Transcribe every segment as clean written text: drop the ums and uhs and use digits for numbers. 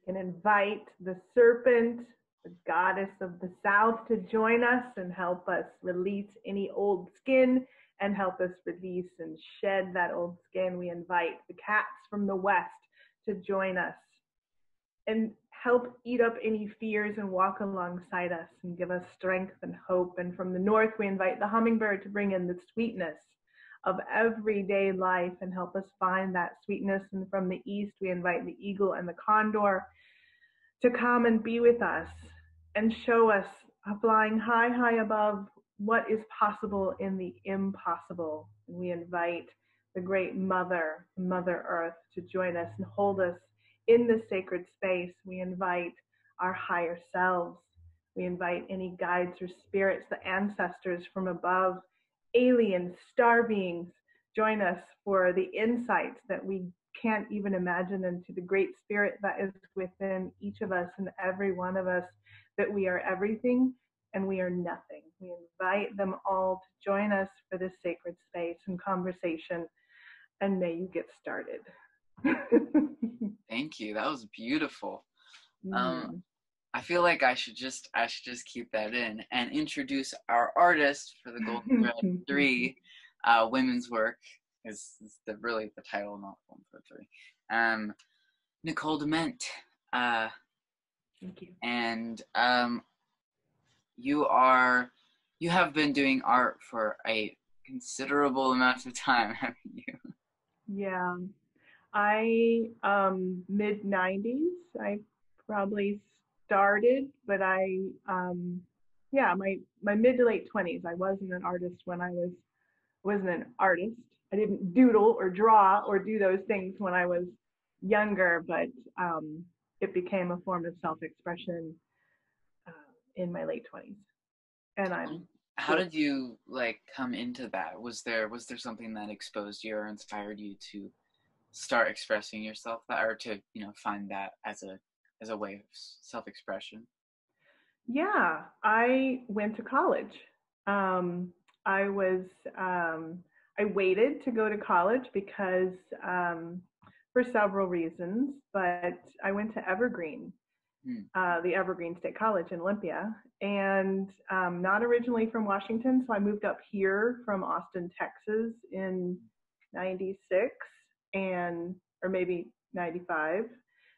can invite the serpent, the goddess of the south, to join us and help us release any old skin and help us release and shed that old skin. We invite the cats from the west to join us and help eat up any fears and walk alongside us and give us strength and hope. And from the north, we invite the hummingbird to bring in the sweetness of everyday life and help us find that sweetness. And from the east, we invite the eagle and the condor to come and be with us and show us flying high, high above what is possible in the impossible. And we invite the great Mother Earth, to join us and hold us in the sacred space. We invite our higher selves. We invite any guides or spirits, the ancestors from above, aliens, star beings, join us for the insights that we can't even imagine, into the great spirit that is within each of us and every one of us, that we are everything and we are nothing. We invite them all to join us for this sacred space and conversation, and may you get started. Thank you. That was beautiful. I feel like I should just keep that in and introduce our artist for the Golden Thread 3, women's work is really the title, not Golden Thread 3. Nichole Dement. Thank you. And you have been doing art for a considerable amount of time, haven't you? Yeah. I mid-90s I probably started, but my mid to late 20s, I wasn't an artist when I wasn't an artist. I didn't doodle or draw or do those things when I was younger, but it became a form of self-expression in my late 20s. And how did you come into that? Was there something that exposed you or inspired you to start expressing yourself, or to find that as a way of self-expression? Yeah, I went to college. I waited to go to college because for several reasons, but I went to Evergreen, the Evergreen State College in Olympia, and not originally from Washington, so I moved up here from Austin, Texas in 96 or maybe 95.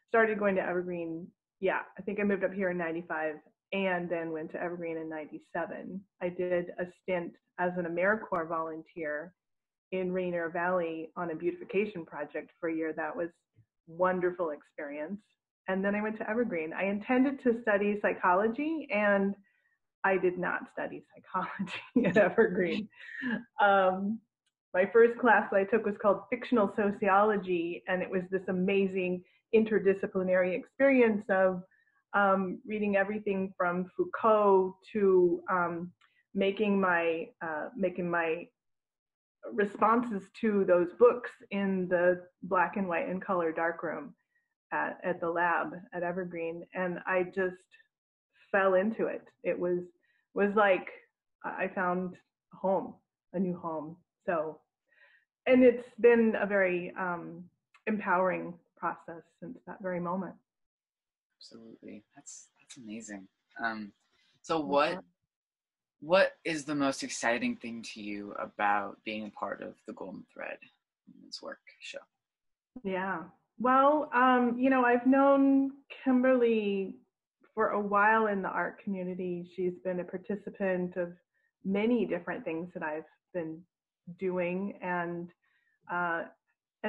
Started going to Evergreen. Yeah, I think I moved up here in 95 and then went to Evergreen in 97. I did a stint as an AmeriCorps volunteer in Rainier Valley on a beautification project for a year. That was a wonderful experience. And then I went to Evergreen. I intended to study psychology, and I did not study psychology at Evergreen. My first class that I took was called Fictional Sociology, and it was this amazing interdisciplinary experience of reading everything from Foucault to making my responses to those books in the black and white and color darkroom at the lab at Evergreen, and I just fell into it. It was like I found a new home. So, and it's been a very empowering process since that very moment. Absolutely, that's amazing. So what is the most exciting thing to you about being a part of the Golden Thread Women's Work show? Yeah, well, I've known Kimberly for a while in the art community. She's been a participant of many different things that I've been doing, and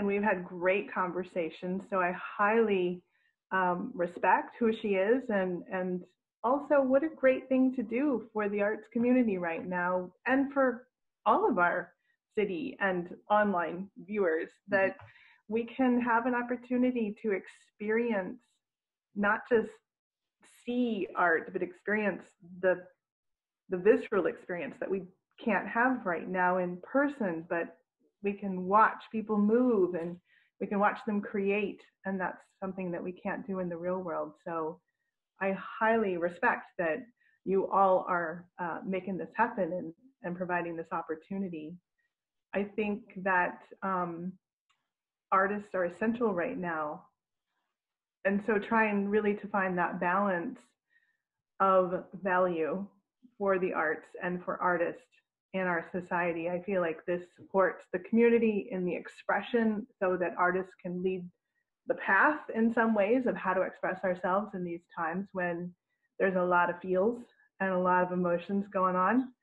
we've had great conversations. So I highly respect who she is, and also what a great thing to do for the arts community right now, and for all of our city and online viewers, that we can have an opportunity to experience, not just see art, but experience the visceral experience that we can't have right now in person, but we can watch people move and we can watch them create, and that's something that we can't do in the real world. So I highly respect that you all are making this happen and providing this opportunity. I think that artists are essential right now, And so trying really to find that balance of value for the arts and for artists in our society. I feel like this supports the community in the expression so that artists can lead the path in some ways of how to express ourselves in these times when there's a lot of feels and a lot of emotions going on.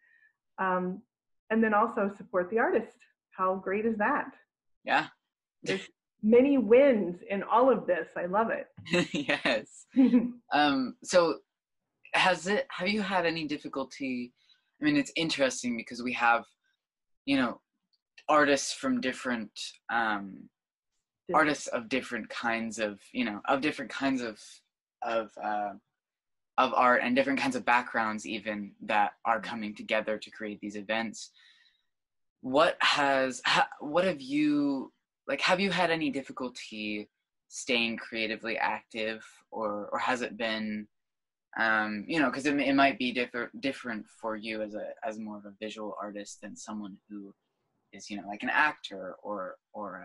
And then also support the artist. How great is that? Yeah. There's many wins in all of this. I love it. Yes. So have you had any difficulty? I mean, it's interesting because we have, artists from different, artists of different kinds of, of different kinds of art and different kinds of backgrounds even that are coming together to create these events. Have you had any difficulty staying creatively active, or has it been, because it might be different for you as more of a visual artist than someone who is, like an actor or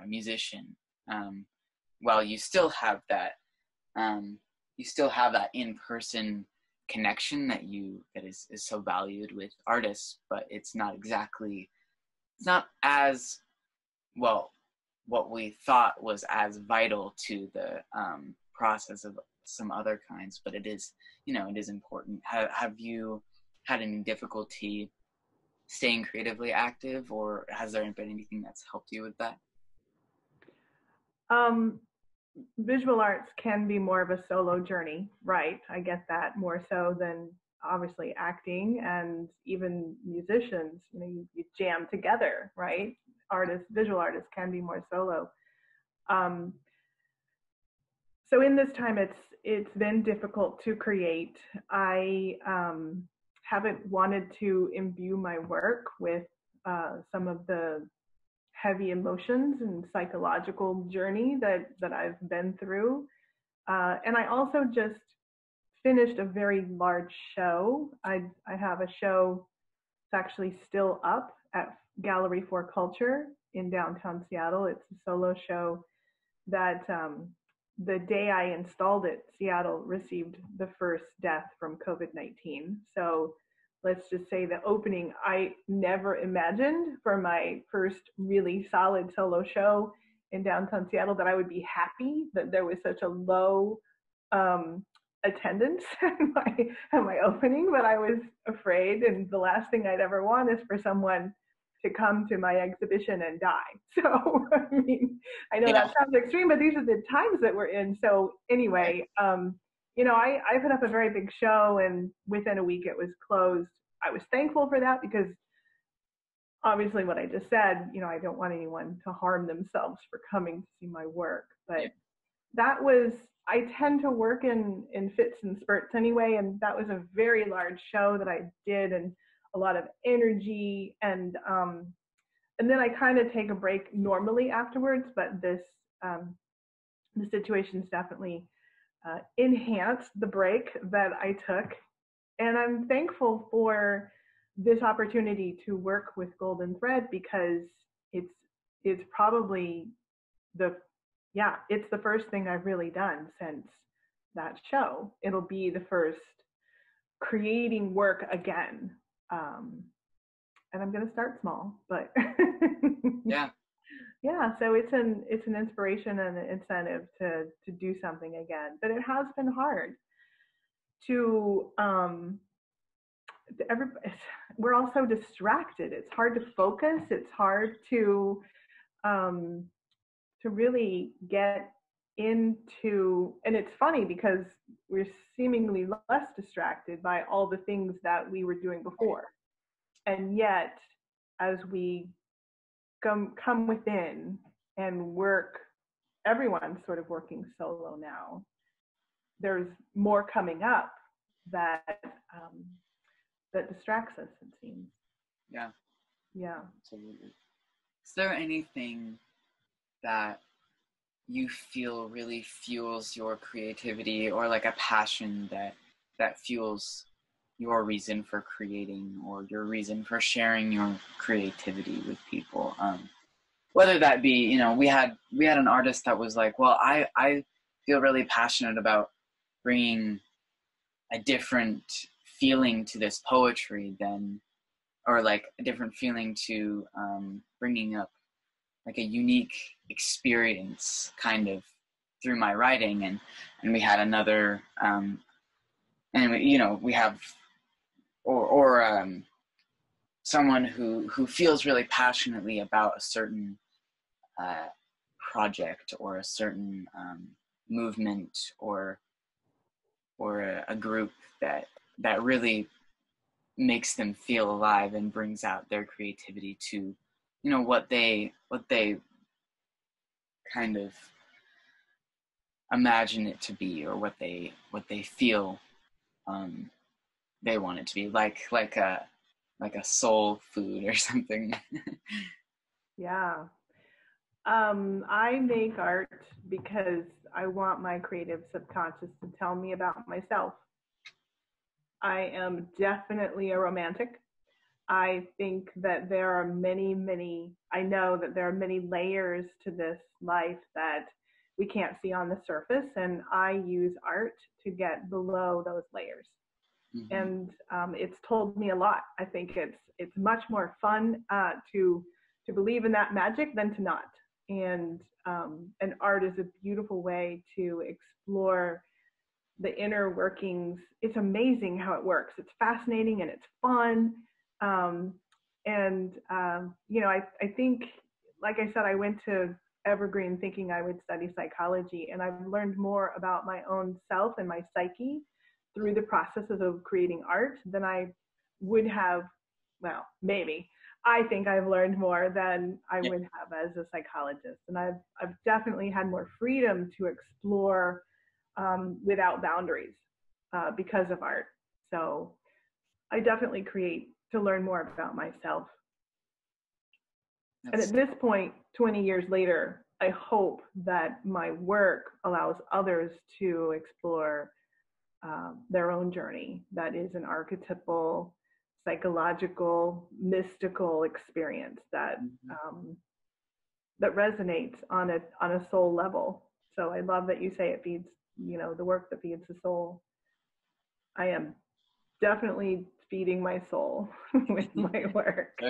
a musician, while you still have that in-person connection that is so valued with artists, but it's not as well what we thought was as vital to the process of some other kinds, but it is important. Have you had any difficulty staying creatively active, or has there been anything that's helped you with that? Visual arts can be more of a solo journey, right? I get that, more so than obviously acting, and even musicians, you jam together, right? Visual artists can be more solo. So in this time, it's been difficult to create. I haven't wanted to imbue my work with some of the heavy emotions and psychological journey that I've been through. And I also just finished a very large show. I have a show that's actually still up at Gallery for Culture in downtown Seattle. It's a solo show that the day I installed it, Seattle received the first death from COVID-19. So let's just say the opening, I never imagined for my first really solid solo show in downtown Seattle that I would be happy that there was such a low attendance at my opening, but I was afraid, and the last thing I'd ever want is for someone to come to my exhibition and die. So, I mean, I know that sounds extreme, but these are the times that we're in. So anyway, I put up a very big show, and within a week it was closed. I was thankful for that because obviously what I just said, I don't want anyone to harm themselves for coming to see my work. But I tend to work in fits and spurts anyway, and that was a very large show that I did, and a lot of energy, and then I kind of take a break normally afterwards, but the situation's definitely enhanced the break that I took, and I'm thankful for this opportunity to work with Golden Thread because it's probably it's the first thing I've really done since that show. It'll be the first creating work again. And I'm going to start small, but yeah. So it's an inspiration and an incentive to do something again. But it has been hard to we're all so distracted. It's hard to focus. It's hard to really get into, and it's funny because we're seemingly less distracted by all the things that we were doing before. And yet, as we come within and work, everyone's sort of working solo now. There's more coming up that distracts us, it seems. Yeah. Absolutely. Is there anything that you feel really fuels your creativity, or like a passion that fuels your reason for creating, or your reason for sharing your creativity with people? Whether that be, we had an artist that was like, well, I feel really passionate about bringing a different feeling to this poetry or like a different feeling to bringing up like a unique experience kind of through my writing. And we had another and we have someone who feels really passionately about a certain project or a certain movement or a group that really makes them feel alive and brings out their creativity to what they kind of imagine it to be, or what they feel they want it to be, like a soul food or something. Yeah. I make art because I want my creative subconscious to tell me about myself. I am definitely a romantic. I think that there are I know that there are many layers to this life that we can't see on the surface, and I use art to get below those layers. Mm-hmm. And it's told me a lot. I think it's much more fun to believe in that magic than to not. And art is a beautiful way to explore the inner workings. It's amazing how it works. It's fascinating and it's fun. I think, like I said, I went to Evergreen thinking I would study psychology, and I've learned more about my own self and my psyche through the processes of creating art than I would have. Well, maybe. I think I've learned more than I would have as a psychologist. And I've definitely had more freedom to explore without boundaries because of art. So I definitely create to learn more about myself. And at this point, 20 years later, I hope that my work allows others to explore their own journey. That is an archetypal, psychological, mystical experience that that resonates on a soul level. So I love that you say it feeds, the work that feeds the soul. I am definitely feeding my soul with my work.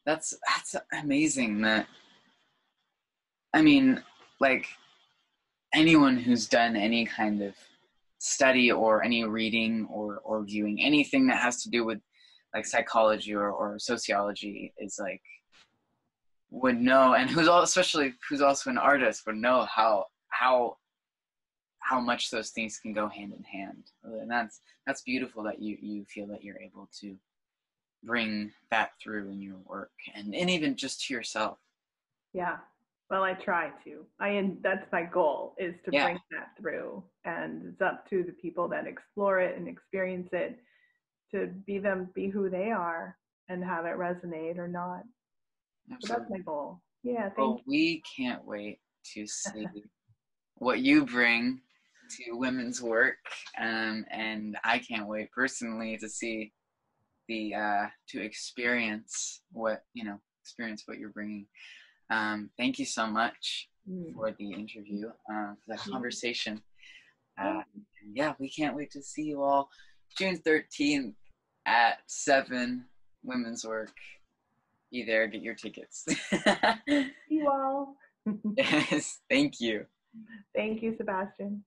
That's amazing. That, I mean, like, anyone who's done any kind of study or any reading or viewing anything that has to do with like psychology or sociology is like, would know, and who's also an artist would know how much those things can go hand in hand. And that's beautiful that you feel that you're able to bring that through in your work and even just to yourself. Yeah. Well, I try to. That's my goal, is to bring that through. And it's up to the people that explore it and experience it to be who they are and have it resonate or not. Absolutely. So that's my goal. Yeah, thank you. We can't wait to see what you bring to women's work, and I can't wait personally to see to experience what you're bringing. Thank you so much for the interview, for that conversation. We can't wait to see you all June 13th at 7, Women's Work. Be there, get your tickets. See you all. Yes, thank you. Thank you, Sebastian.